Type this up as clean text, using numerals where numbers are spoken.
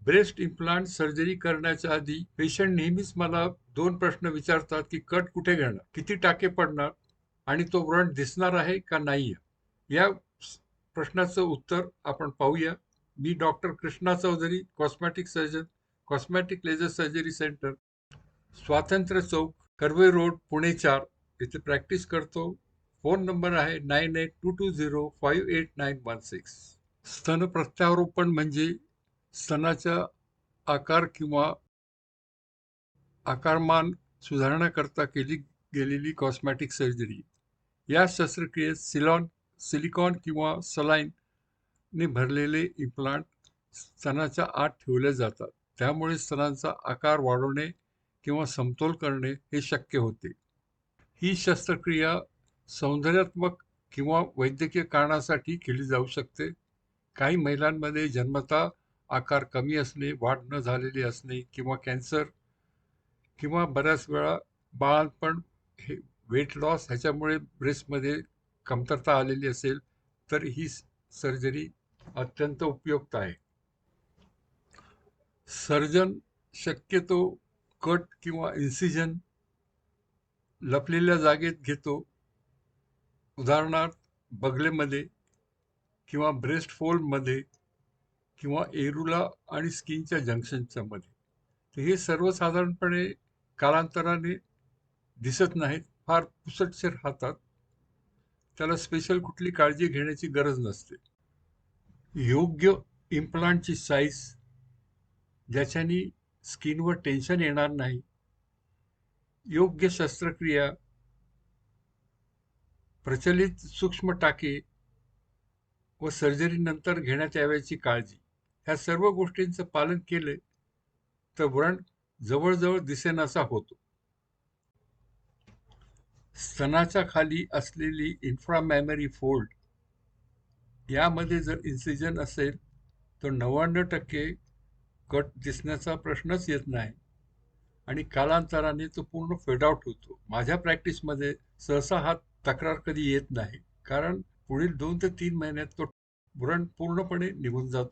Breast implant surgery करण्याच्या आधी patient नेहमीच मला 2 प्रश्न विचारतात, की कट कुठे घेणार? किती टाके पडणार? आणि तो व्रण दिसणार आहे का नाहीये? या प्रश्नाचं उत्तर आपण पाहूया. मी doctor Krishna Chaudhari, cosmetic surgeon, cosmetic laser surgery centre, Swatantrya Chowk, Karve road, Pune 4 येथे प्रॅक्टिस करतो. फोन नंबर आहे 9822058916. स्तन प्रत्यारोपण म्हणजे स्तनाचा आकार किंवा आकारमान सुधारण्याकरता केली गेलेली कॉस्मेटिक सर्जरी. या शस्त्रक्रियेत सिलिकॉन किंवा सलाईनने भरलेले इम्प्लांट स्तनाच्या आत ठेवले जातात. त्यामुळे स्तनांचा आकार वाढवणे किंवा समतोल करणे हे शक्य होते. ही शस्त्रक्रिया सौंदर्यात्मक किंवा वैद्यकीय कारणासाठी केली जाऊ शकते. काही महिलांमध्ये जन्मतः आकार कमी असणे, वाढ न झालेली असणे किंवा कॅन्सर किंवा बऱ्याच वेळा बाळंतपण, हे वेट लॉस ह्याच्यामुळे ब्रेस्टमध्ये कमतरता आलेली असेल, तर ही सर्जरी अत्यंत उपयुक्त आहे. सर्जन शक्यतो कट किंवा इन्सिजन लपलेल्या जागेत घेतो, उदाहरणार्थ बगलेमध्ये किंवा ब्रेस्ट फोल्डमध्ये किंवा एरुला आणि स्किनच्या जंक्शनच्या मध्ये. तर हे सर्वसाधारणपणे कालांतराने दिसत नाहीत, फार पुसटसे राहतात. त्याला स्पेशल कुठली काळजी घेण्याची गरज नसते. योग्य इम्प्लांटची साईज, ज्याच्यानी स्किनवर टेन्शन येणार नाही, योग्य शस्त्रक्रिया, प्रचलित सूक्ष्म टाके व सर्जरी नंतर घेण्यात यावयाची काळजी, ह्या सर्व गोष्टींचं पालन केले तर व्रण जवळजवळ दिसेनासा होतो. स्तनाच्या खाली असलेली इन्फ्रामॅमरी फोल्ड यामध्ये जर इन्सिजन असेल तर 99% कट दिसण्याचा प्रश्नच येत नाही आणि कालांतराने तो पूर्ण फेड आउट होतो. माझ्या प्रॅक्टिसमध्ये सहसा हा तक्रार कधी येत नाही, कारण पुढील 2 ते 3 महिन्यात तो व्रण पूर्णपणे निघून जातो.